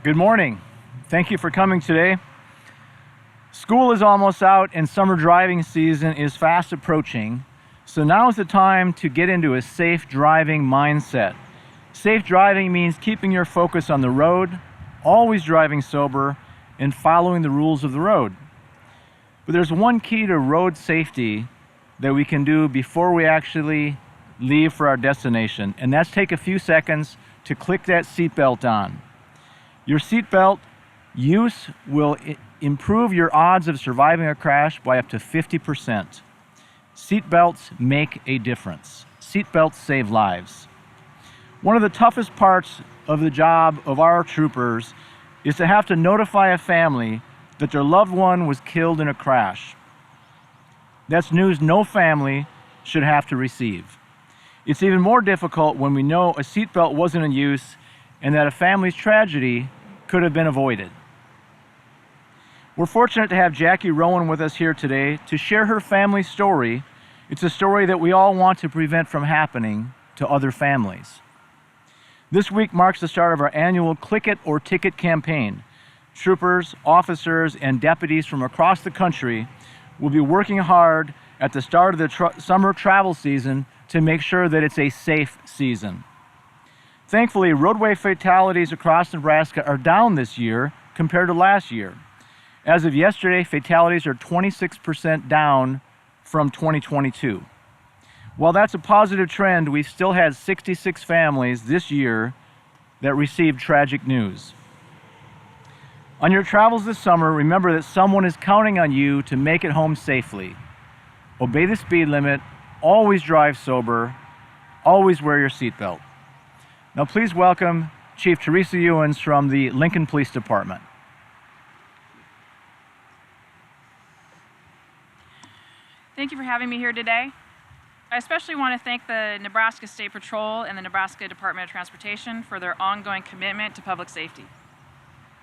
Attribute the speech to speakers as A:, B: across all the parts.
A: Good morning. Thank you for coming today. School is almost out and summer driving season is fast approaching. So now is the time to get into a safe driving mindset. Safe driving means keeping your focus on the road, always driving sober, and following the rules of the road. But there's one key to road safety that we can do before we actually leave for our destination, and that's take a few seconds to click that seatbelt on. Your seatbelt use will improve your odds of surviving a crash by up to 50%. Seatbelts make a difference. Seatbelts save lives. One of the toughest parts of the job of our troopers is to have to notify a family that their loved one was killed in a crash. That's news no family should have to receive. It's even more difficult when we know a seatbelt wasn't in use and that a family's tragedy could have been avoided. We're fortunate to have Jackie Rowan with us here today to share her family's story. It's a story that we all want to prevent from happening to other families. This week marks the start of our annual Click It or Ticket campaign. Troopers, officers, and deputies from across the country will be working hard at the start of the summer travel season to make sure that it's a safe season. Thankfully, roadway fatalities across Nebraska are down this year compared to last year. As of yesterday, fatalities are 26% down from 2022. While that's a positive trend, we've still had 66 families this year that received tragic news. On your travels this summer, remember that someone is counting on you to make it home safely. Obey the speed limit, always drive sober, always wear your seatbelt. Now please welcome Chief Teresa Ewens from the Lincoln Police Department.
B: Thank you for having me here today. I especially want to thank the Nebraska State Patrol and the Nebraska Department of Transportation for their ongoing commitment to public safety,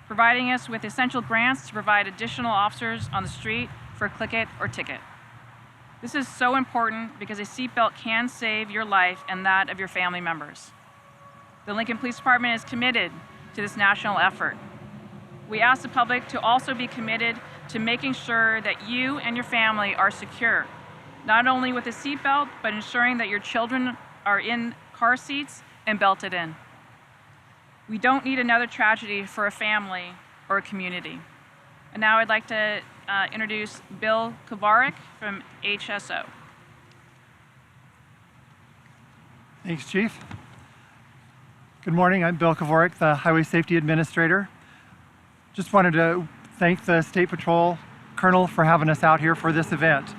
B: providing us with essential grants to provide additional officers on the street for Click It or Ticket. This is so important because a seatbelt can save your life and that of your family members. The Lincoln Police Department is committed to this national effort. We ask the public to also be committed to making sure that you and your family are secure, not only with a seatbelt, but ensuring that your children are in car seats and belted in. We don't need another tragedy for a family or a community. And now I'd like to introduce Bill Kovarik from HSO.
C: Thanks, Chief. Good morning, I'm Bill Kovarik, the Highway Safety Administrator. Just wanted to thank the State Patrol Colonel for having us out here for this event.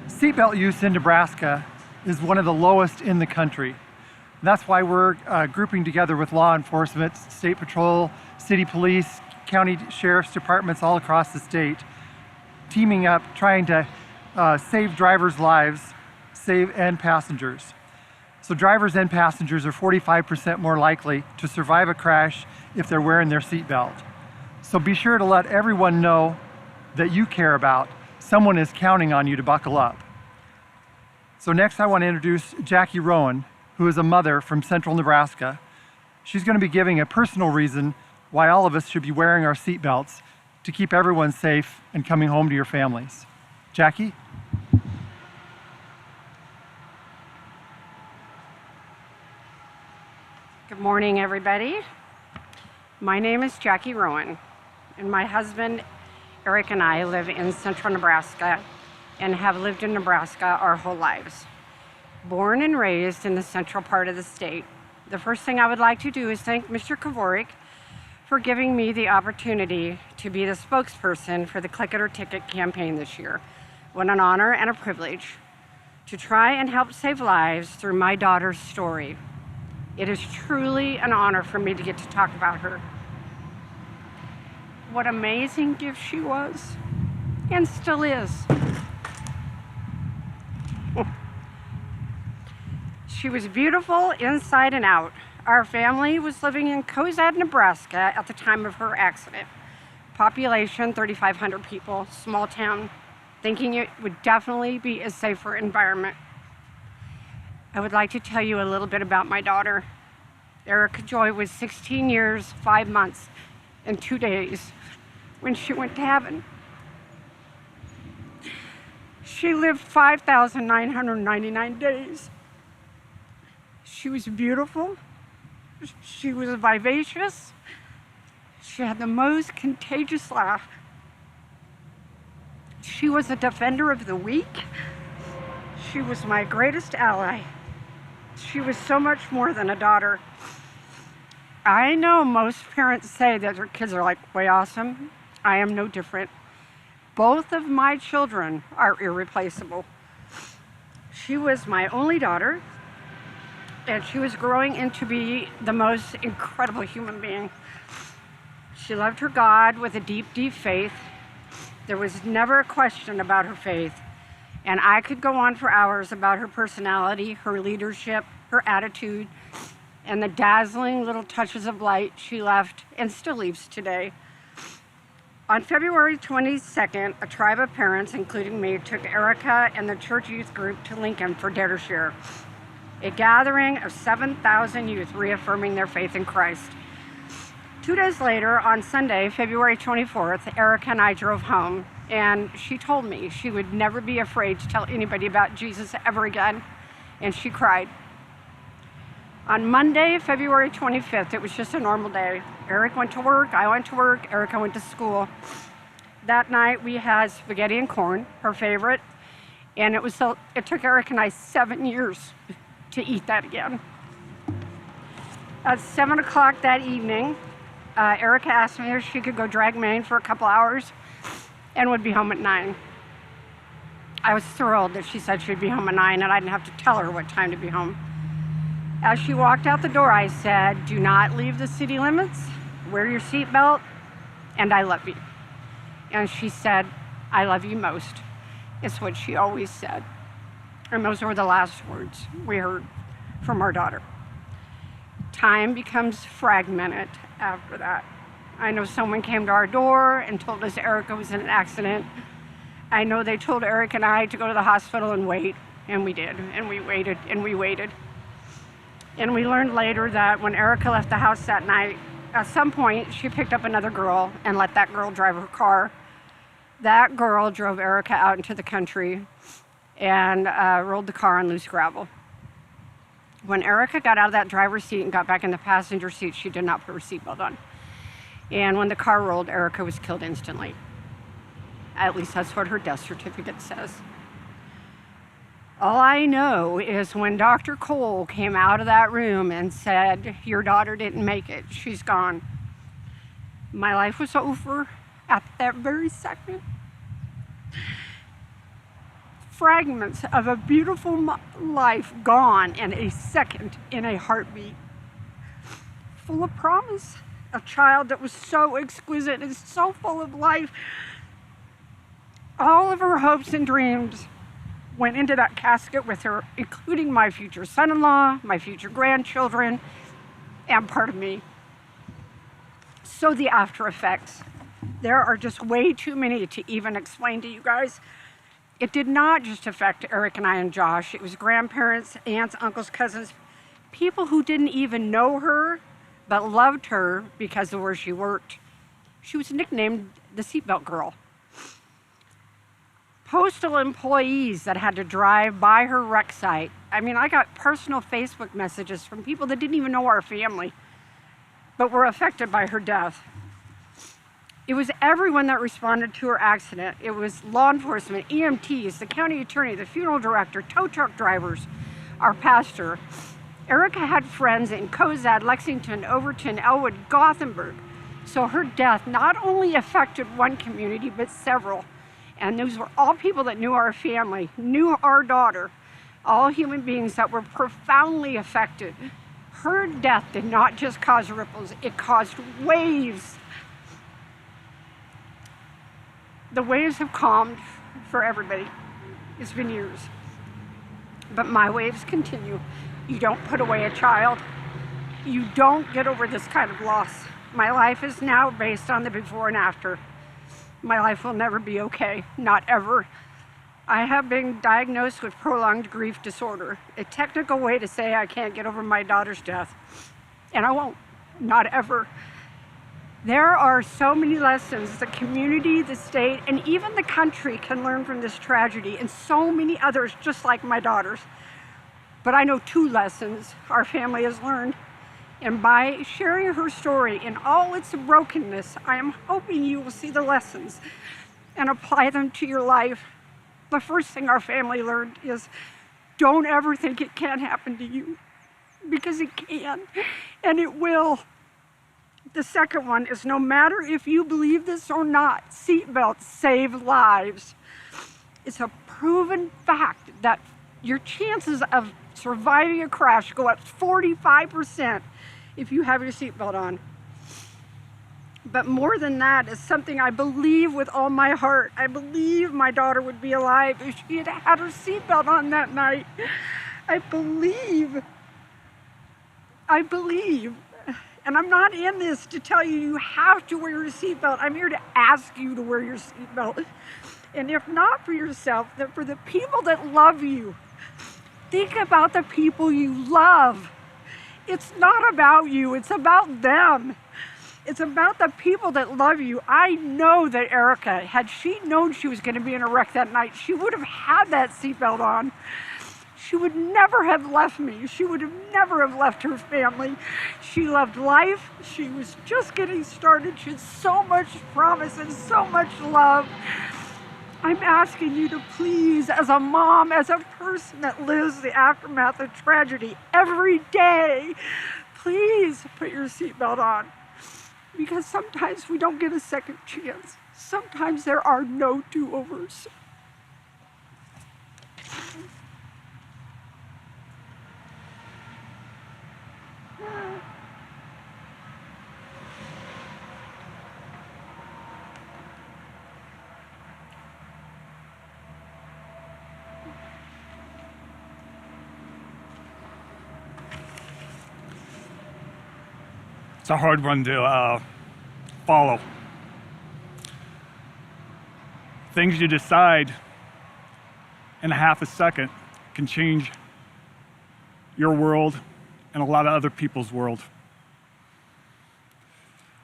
C: Seatbelt use in Nebraska is one of the lowest in the country. That's why we're grouping together with law enforcement, State Patrol, City Police, County Sheriff's Departments all across the state, teaming up, trying to save drivers' lives, and passengers. So drivers and passengers are 45% more likely to survive a crash if they're wearing their seatbelt. So be sure to let everyone know that you care about. Someone is counting on you to buckle up. So next I want to introduce Jackie Rowan, who is a mother from central Nebraska. She's going to be giving a personal reason why all of us should be wearing our seatbelts to keep everyone safe and coming home to your families. Jackie?
D: Good morning, everybody. My name is Jackie Rowan, and my husband, Eric, and I live in central Nebraska and have lived in Nebraska our whole lives. Born and raised in the central part of the state, the first thing I would like to do is thank Mr. Kovarik for giving me the opportunity to be the spokesperson for the Click It or Ticket campaign this year. What an honor and a privilege to try and help save lives through my daughter's story. It is truly an honor for me to get to talk about her. What an amazing gift she was, and still is. She was beautiful inside and out. Our family was living in Cozad, Nebraska at the time of her accident. Population, 3,500 people, small town, thinking it would definitely be a safer environment. I would like to tell you a little bit about my daughter. Erica Joy was 16 years, 5 months, and 2 days when she went to heaven. She lived 5,999 days. She was beautiful. She was vivacious. She had the most contagious laugh. She was a defender of the weak. She was my greatest ally. She was so much more than a daughter. I know most parents say that their kids are like way awesome. I am no different. Both of my children are irreplaceable. She was my only daughter, and she was growing into be the most incredible human being. She loved her God with a deep, deep faith. There was never a question about her faith. And I could go on for hours about her personality, her leadership, her attitude, and the dazzling little touches of light she left and still leaves today. On February 22nd, a tribe of parents, including me, took Erica and the church youth group to Lincoln for Dare to Share, a gathering of 7,000 youth reaffirming their faith in Christ. 2 days later, on Sunday, February 24th, Erica and I drove home, and she told me she would never be afraid to tell anybody about Jesus ever again, and she cried. On Monday, February 25th, it was just a normal day. Eric went to work, I went to work, Erica went to school. That night, we had spaghetti and corn, her favorite, and it took Eric and I 7 years to eat that again. At 7 o'clock that evening, Erica asked me if she could go drag Maine for a couple hours and would be home at 9. I was thrilled that she said she'd be home at 9 and I didn't have to tell her what time to be home. As she walked out the door, I said, "Do not leave the city limits, wear your seatbelt, and I love you." And she said, "I love you most." It's what she always said. And those were the last words we heard from our daughter. Time becomes fragmented after that. I know someone came to our door and told us Erica was in an accident. I know they told Eric and I to go to the hospital and wait, and we did, and we waited, and we waited. And we learned later that when Erica left the house that night, at some point she picked up another girl and let that girl drive her car. That girl drove Erica out into the country and rolled the car on loose gravel. When Erica got out of that driver's seat and got back in the passenger seat, she did not put her seatbelt on. And when the car rolled, Erica was killed instantly. At least that's what her death certificate says. All I know is when Dr. Cole came out of that room and said, "Your daughter didn't make it, she's gone," my life was over at that very second. Fragments of a beautiful life gone in a second, in a heartbeat. Full of promise. A child that was so exquisite and so full of life. All of her hopes and dreams went into that casket with her, including my future son-in-law, my future grandchildren, and part of me. So the after effects, there are just way too many to even explain to you guys. It did not just affect Eric and I and Josh. It was grandparents, aunts, uncles, cousins, people who didn't even know her, but loved her because of where she worked. She was nicknamed the seatbelt girl. Postal employees that had to drive by her wreck site. I mean, I got personal Facebook messages from people that didn't even know our family, but were affected by her death. It was everyone that responded to her accident. It was law enforcement, EMTs, the county attorney, the funeral director, tow truck drivers, our pastor. Erica had friends in Cozad, Lexington, Overton, Elwood, Gothenburg. So her death not only affected one community, but several. And those were all people that knew our family, knew our daughter, all human beings that were profoundly affected. Her death did not just cause ripples, it caused waves. The waves have calmed for everybody. It's been years. But my waves continue. You don't put away a child. You don't get over this kind of loss. My life is now based on the before and after. My life will never be okay, not ever. I have been diagnosed with prolonged grief disorder, a technical way to say I can't get over my daughter's death. and I won't, not ever. There are so many lessons the community, the state, and even the country can learn from this tragedy, and so many others just like my daughters. But I know 2 lessons our family has learned, and by sharing her story in all its brokenness, I am hoping you will see the lessons and apply them to your life. The first thing our family learned is don't ever think it can't happen to you, because it can, and it will. The second one is no matter if you believe this or not, seatbelts save lives. It's a proven fact that your chances of surviving a crash go up 45% if you have your seatbelt on. But more than that is something I believe with all my heart. I believe my daughter would be alive if she had had her seatbelt on that night. I believe. And I'm not in this to tell you you have to wear your seatbelt. I'm here to ask you to wear your seatbelt. And if not for yourself, then for the people that love you. Think about the people you love. It's not about you, it's about them. It's about the people that love you. I know that Erica, had she known she was going to be in a wreck that night, she would have had that seatbelt on. She would never have left me. She would have never have left her family. She loved life. She was just getting started. She had so much promise and so much love. I'm asking you to please, as a mom, as a person that lives the aftermath of tragedy every day, please put your seatbelt on. Because sometimes we don't get a second chance. Sometimes there are no do-overs.
E: It's a hard one to follow. Things you decide in a half a second can change your world and a lot of other people's world.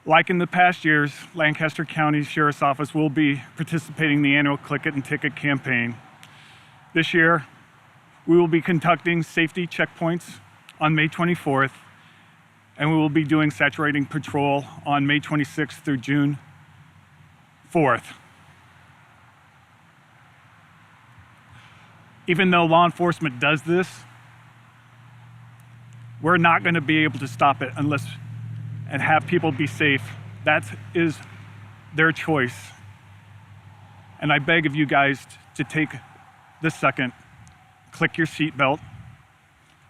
E: Like in the past years, Lancaster County Sheriff's Office will be participating in the annual Click It and Ticket campaign. This year, we will be conducting safety checkpoints on May 24th, and we will be doing saturating patrol on May 26th through June 4th. Even though law enforcement does this, we're not going to be able to stop it and have people be safe. That is their choice. And I beg of you guys to take this second, click your seatbelt,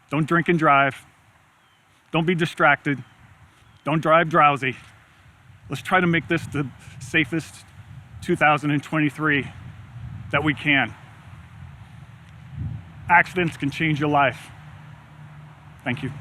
E: don't drink and drive, don't be distracted, don't drive drowsy. Let's try to make this the safest 2023 that we can. Accidents can change your life. Thank you.